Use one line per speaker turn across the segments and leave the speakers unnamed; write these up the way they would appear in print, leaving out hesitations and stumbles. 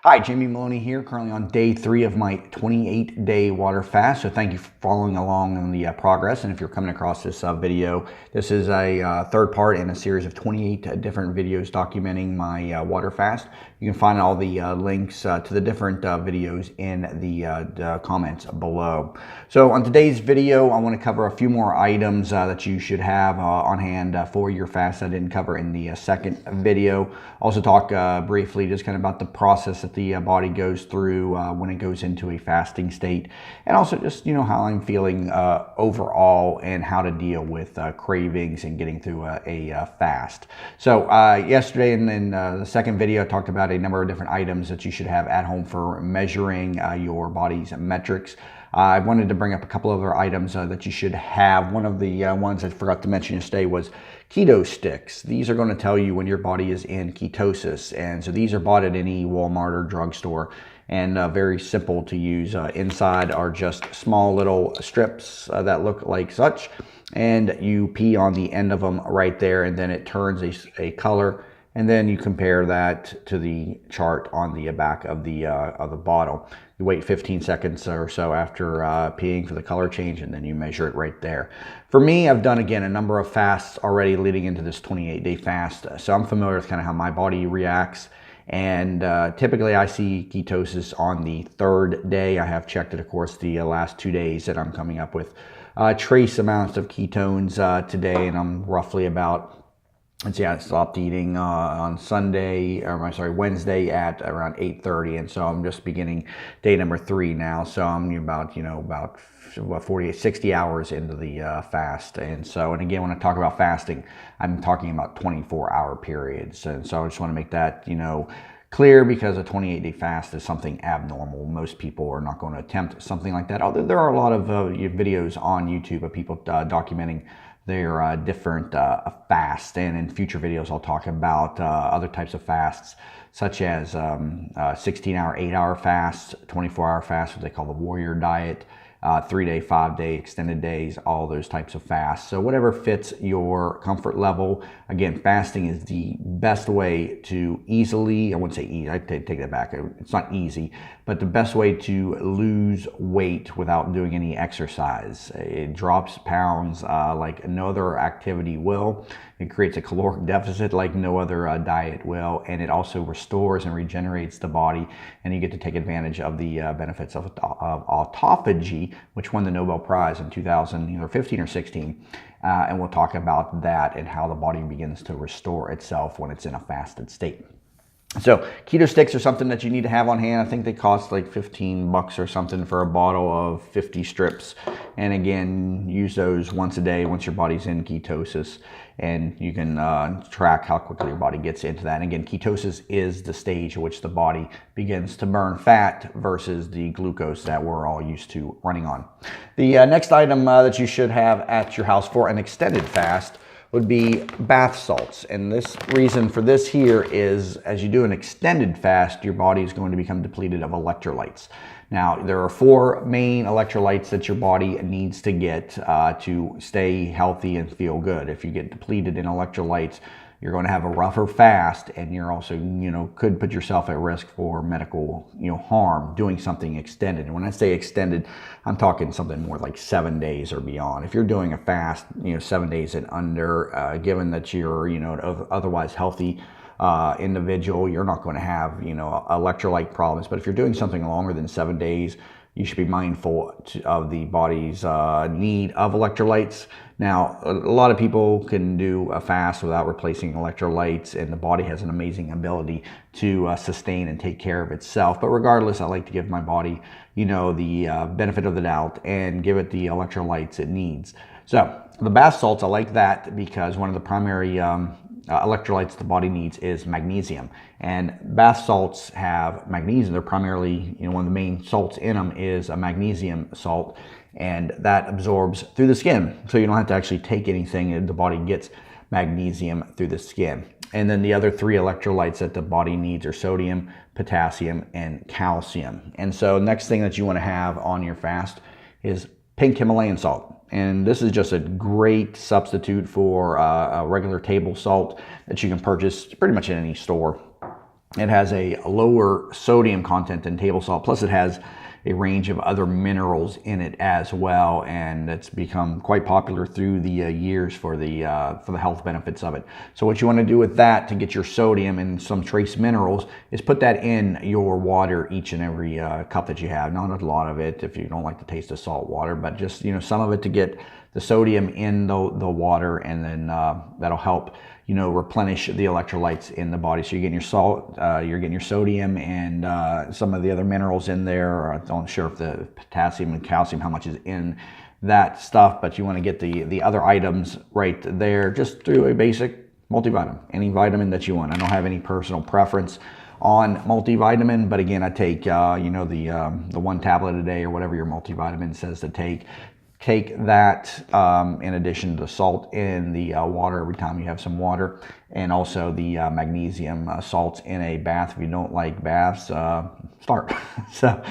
Hi, Jamie Maloney here, currently on day 3 of my 28-day water fast. So thank you for following along on the progress. And if you're coming across this video, this is a third part in a series of 28 different videos documenting my water fast. You can find all the links to the different videos in the comments below. So on today's video, I want to cover a few more items that you should have on hand for your fast I didn't cover in the second video. Also talk briefly just kind of about the process that the body goes through when it goes into a fasting state, and also just how I'm feeling overall and how to deal with cravings and getting through a fast. So yesterday in the second video, I talked about a number of different items that you should have at home for measuring your body's metrics. I wanted to bring up a couple other items that you should have. One of the ones I forgot to mention yesterday was Keto Sticks. These are going to tell you when your body is in ketosis, and so these are bought at any Walmart or drugstore, and very simple to use. Inside are just small little strips that look like such, and you pee on the end of them right there, and then it turns a color. And then you compare that to the chart on the back of the bottle. You wait 15 seconds or so after peeing for the color change, and then you measure it right there. For me, I've done, again, a number of fasts already leading into this 28-day fast, so I'm familiar with kind of how my body reacts. And typically I see ketosis on the third day. I have checked it, of course, the last 2 days that I'm coming up with trace amounts of ketones today, and I'm roughly about, let's see, I stopped eating on Wednesday at around 8:30, and so I'm just beginning day number 3 now. So I'm about 48, 60 hours into the fast. And again, when I talk about fasting, I'm talking about 24-hour periods. And so I just want to make that, clear, because a 28-day fast is something abnormal. Most people are not going to attempt something like that. Although there are a lot of videos on YouTube of people documenting their different fasts, and in future videos I'll talk about other types of fasts, such as 16-hour, 8-hour fasts, 24-hour fasts, what they call the warrior diet, 3-day, 5-day, extended days, all those types of fasts. So whatever fits your comfort level. Again, fasting is the best way to easily, I wouldn't say easy, I take that back, it's not easy, but the best way to lose weight without doing any exercise. It drops pounds like no other activity will. It creates a caloric deficit like no other diet will, and it also restores and regenerates the body, and you get to take advantage of the benefits of autophagy, which won the Nobel Prize in 2015 or 16. And we'll talk about that and how the body begins to restore itself when it's in a fasted state. So Keto Sticks are something that you need to have on hand. I think they cost like 15 bucks or something for a bottle of 50 strips. And again, use those once a day once your body's in ketosis, and you can track how quickly your body gets into that. And again, ketosis is the stage in which the body begins to burn fat versus the glucose that we're all used to running on. The next item that you should have at your house for an extended fast would be bath salts. And this reason for this here is, as you do an extended fast, your body is going to become depleted of electrolytes. Now, there are 4 main electrolytes that your body needs to get to stay healthy and feel good. If you get depleted in electrolytes, you're going to have a rougher fast, and you're also, could put yourself at risk for medical, harm doing something extended. And when I say extended, I'm talking something more like 7 days or beyond. If you're doing a fast, 7 days and under, given that you're, an otherwise healthy individual, you're not going to have, electrolyte problems. But if you're doing something longer than 7 days, you should be mindful of the body's need of electrolytes. Now, a lot of people can do a fast without replacing electrolytes, and the body has an amazing ability to sustain and take care of itself. But regardless, I like to give my body, the benefit of the doubt and give it the electrolytes it needs. So the bath salts, I like that because one of the primary electrolytes the body needs is magnesium, and bath salts have magnesium. They're primarily, one of the main salts in them is a magnesium salt, and that absorbs through the skin, so you don't have to actually take anything, and the body gets magnesium through the skin. And then the other 3 electrolytes that the body needs are sodium, potassium, and calcium. And so next thing that you want to have on your fast is pink Himalayan salt. And this is just a great substitute for a regular table salt that you can purchase pretty much in any store. It has a lower sodium content than table salt, plus it has a range of other minerals in it as well, and it's become quite popular through the years for the health benefits of it. So what you want to do with that to get your sodium and some trace minerals is put that in your water each and every cup that you have. Not a lot of it if you don't like the taste of salt water, but just some of it to get the sodium in the water, and then that'll help replenish the electrolytes in the body. So you're getting your salt, you're getting your sodium, and some of the other minerals in there. I'm not sure if the potassium and calcium, how much is in that stuff, but you want to get the other items right there just through a basic multivitamin, any vitamin that you want. I don't have any personal preference on multivitamin, but again, I take the one tablet a day or whatever your multivitamin says to take. Take that in addition to salt in the water every time you have some water, and also the magnesium salts in a bath. If you don't like baths, start. So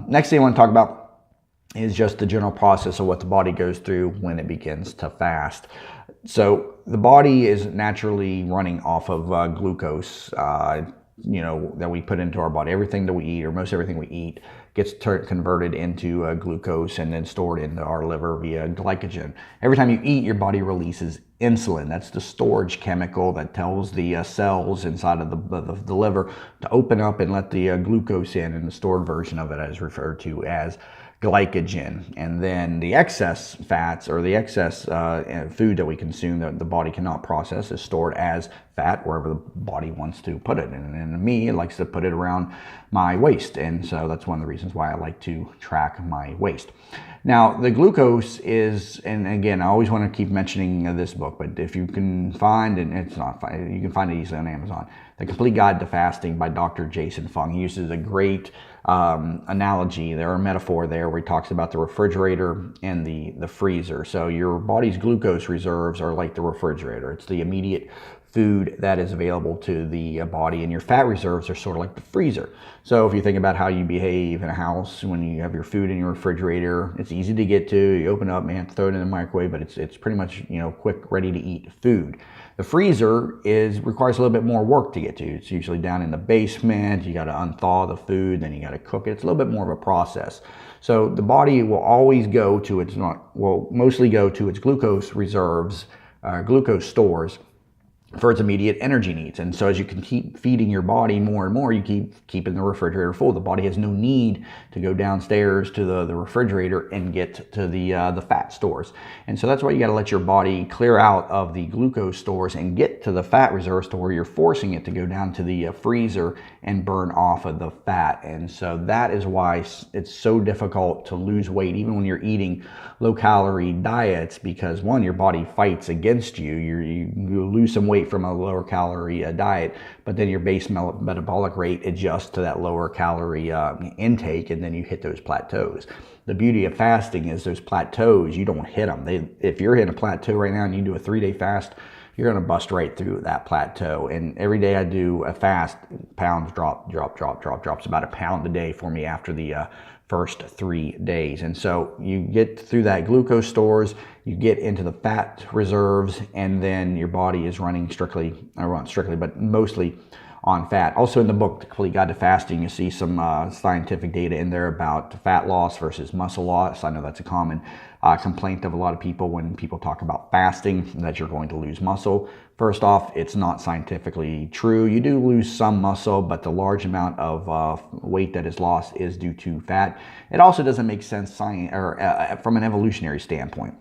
next thing I want to talk about is just the general process of what the body goes through when it begins to fast. So the body is naturally running off of glucose, that we put into our body. Everything that we eat, or most everything we eat, gets converted into glucose and then stored into our liver via glycogen. Every time you eat, your body releases insulin. That's the storage chemical that tells the cells inside of the liver to open up and let the glucose in, and the stored version of it is referred to as glycogen. And then the excess fats, or the excess food that we consume that the body cannot process, is stored as fat wherever the body wants to put it. And me, it likes to put it around my waist, and so that's one of the reasons why I like to track my waist. Now, the glucose is, and again, I always want to keep mentioning this book, but if you can find, and it's not, you can find it easily on Amazon, The Complete Guide to Fasting by Dr. Jason Fung. He uses a great analogy there, or metaphor there, where he talks about the refrigerator and the freezer. So your body's glucose reserves are like the refrigerator. It's the immediate food that is available to the body, and your fat reserves are sort of like the freezer. So if you think about how you behave in a house when you have your food in your refrigerator, it's easy to get to. You open it up, man, throw it in the microwave, but it's pretty much quick, ready to eat food. The freezer requires a little bit more work to get to. It's usually down in the basement. You got to unthaw the food, then you got to cook it. It's a little bit more of a process. So the body will always go to mostly go to its glucose reserves, glucose stores, for its immediate energy needs. And so as you can keep feeding your body more and more, you keep keeping the refrigerator full. The body has no need to go downstairs to the refrigerator and get to the fat stores. And so that's why you got to let your body clear out of the glucose stores and get to the fat reserves, to where you're forcing it to go down to the freezer and burn off of the fat. And so that is why it's so difficult to lose weight, even when you're eating low-calorie diets, because one, your body fights against you. You lose some weight from a lower calorie diet, but then your base metabolic rate adjusts to that lower calorie intake, and then you hit those plateaus. The beauty of fasting is those plateaus, you don't hit them. If you're in a plateau right now and you do a 3-day fast, you're going to bust right through that plateau. And every day I do a fast, pounds drops about a pound a day for me after the first 3 days. And so you get through that glucose stores, you get into the fat reserves, and then your body is running but mostly on fat. Also in the book, The Complete Guide to Fasting, you see some scientific data in there about fat loss versus muscle loss. I know that's a common complaint of a lot of people when people talk about fasting, that you're going to lose muscle. First off, it's not scientifically true. You do lose some muscle, but the large amount of weight that is lost is due to fat. It also doesn't make sense from an evolutionary standpoint.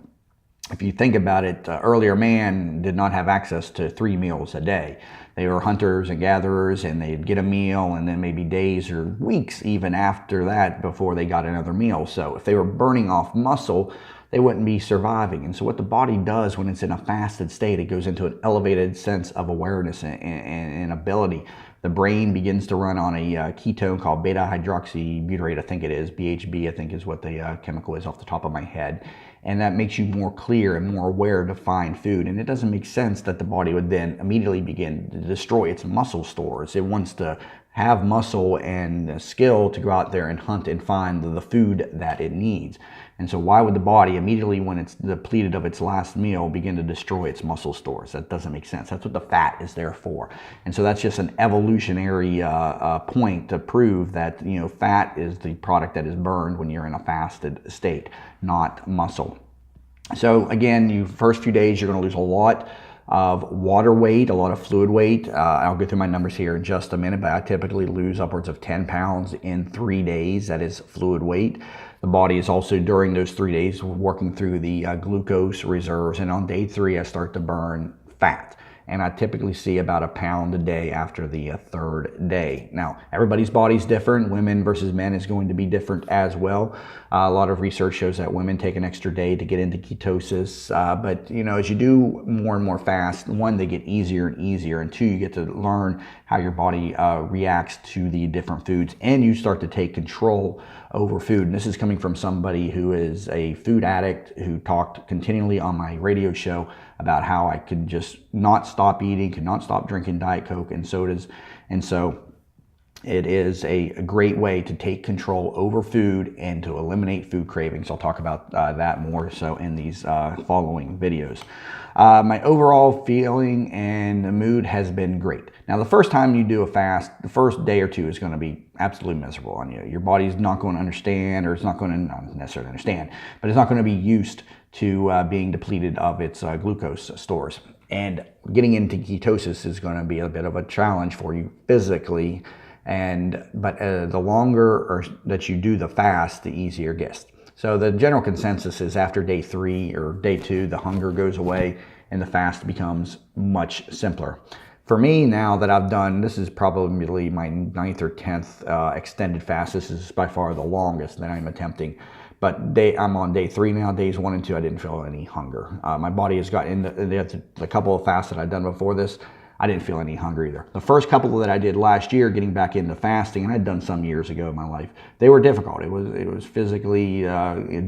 If you think about it, earlier man did not have access to 3 meals a day. They were hunters and gatherers, and they'd get a meal, and then maybe days or weeks even after that before they got another meal. So if they were burning off muscle, they wouldn't be surviving. And so what the body does when it's in a fasted state, it goes into an elevated sense of awareness and ability. The brain begins to run on a ketone called beta hydroxybutyrate, I think it is. BHB, I think is what the chemical is off the top of my head. And that makes you more clear and more aware to find food. And it doesn't make sense that the body would then immediately begin to destroy its muscle stores. It wants to have muscle and skill to go out there and hunt and find the food that it needs. And so why would the body immediately when it's depleted of its last meal begin to destroy its muscle stores? That doesn't make sense. That's what the fat is there for. And so that's just an evolutionary point to prove that, you know, fat is the product that is burned when you're in a fasted state, not muscle. So again, you first few days you're going to lose a lot of water weight, a lot of fluid weight. I'll go through my numbers here in just a minute, but I typically lose upwards of 10 pounds in 3 days. That is fluid weight. The body is also during those 3 days working through the glucose reserves, and on day 3 I start to burn fat. And I typically see about a pound a day after the 3rd day. Now, everybody's body's different. Women versus men is going to be different as well. A lot of research shows that women take an extra day to get into ketosis. But, you know, as you do more and more fast, one, they get easier and easier. And two, you get to learn how your body reacts to the different foods. And you start to take control over food. And this is coming from somebody who is a food addict who talked continually on my radio show about how I could just not stop eating, could not stop drinking Diet Coke and sodas. And so it is a great way to take control over food and to eliminate food cravings. I'll talk about that more so in these following videos. My overall feeling and mood has been great. Now, the first time you do a fast, the first day or two is going to be absolutely miserable on you. Your body's not going to understand, or it's not going to not necessarily understand, but it's not going to be used to being depleted of its glucose stores. And getting into ketosis is going to be a bit of a challenge for you physically. But the longer that you do the fast, the easier it gets. So the general consensus is after day 3 or day 2, the hunger goes away and the fast becomes much simpler. For me, now that I've done, this is probably my 9th or 10th extended fast. This is by far the longest that I'm attempting. But I'm on day 3 now. Days 1 and 2, I didn't feel any hunger. My body has gotten the couple of fasts that I've done before this, I didn't feel any hunger either. The first couple that I did last year, getting back into fasting, and I'd done some years ago in my life, they were difficult. It was physically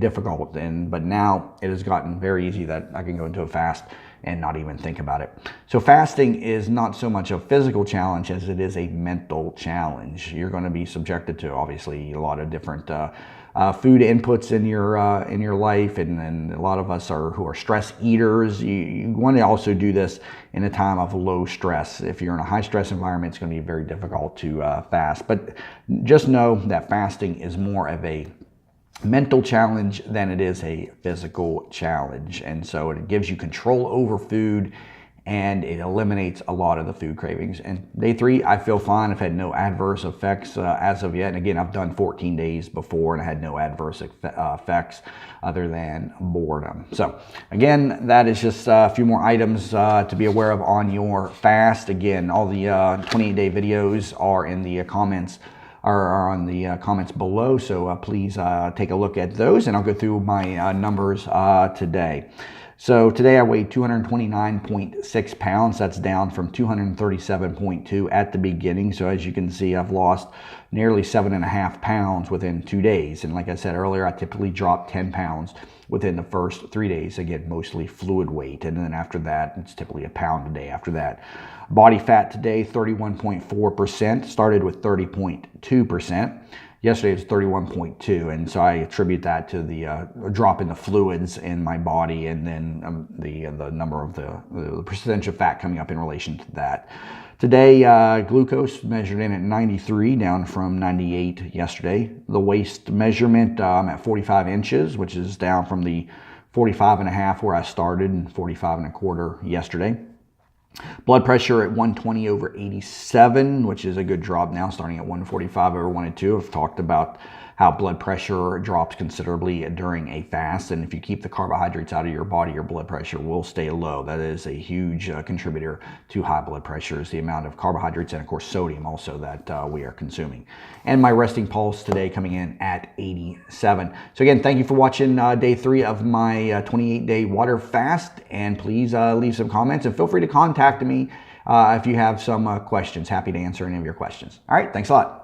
difficult, but now it has gotten very easy that I can go into a fast and not even think about it. So fasting is not so much a physical challenge as it is a mental challenge. You're going to be subjected to obviously a lot of different food inputs in your life, and a lot of us who are stress eaters. You want to also do this in a time of low stress. If you're in a high stress environment, it's going to be very difficult to fast. But just know that fasting is more of a mental challenge than it is a physical challenge, and so it gives you control over food and it eliminates a lot of the food cravings. And day 3, I feel fine. I've had no adverse effects as of yet. And again, I've done 14 days before and I had no adverse effects other than boredom. So again, that is just a few more items to be aware of on your fast. Again, all the 28-day videos are in the comments, are on the comments below. So please take a look at those, and I'll go through my numbers today. So today I weighed 229.6 pounds. That's down from 237.2 at the beginning. So as you can see, I've lost nearly 7.5 pounds within 2 days. And like I said earlier, I typically drop 10 pounds within the first 3 days. Again, mostly fluid weight. And then after that, it's typically a pound a day after that. Body fat today, 31.4%. Started with 30.2%. Yesterday it was 31.2, and so I attribute that to the drop in the fluids in my body, and then the number of the percentage of fat coming up in relation to that. Today, glucose measured in at 93, down from 98 yesterday. The waist measurement, I'm at 45 inches, which is down from the 45.5 where I started, and 45.25 yesterday. Blood pressure at 120/87, which is a good drop now, starting at 145/102. I've talked about how blood pressure drops considerably during a fast, and if you keep the carbohydrates out of your body, your blood pressure will stay low. That is a huge contributor to high blood pressure, is the amount of carbohydrates and, of course, sodium also that we are consuming. And my resting pulse today coming in at 87. So again, thank you for watching day 3 of my 28-day water fast, and please leave some comments and feel free to contact me if you have some questions. Happy to answer any of your questions. All right, thanks a lot.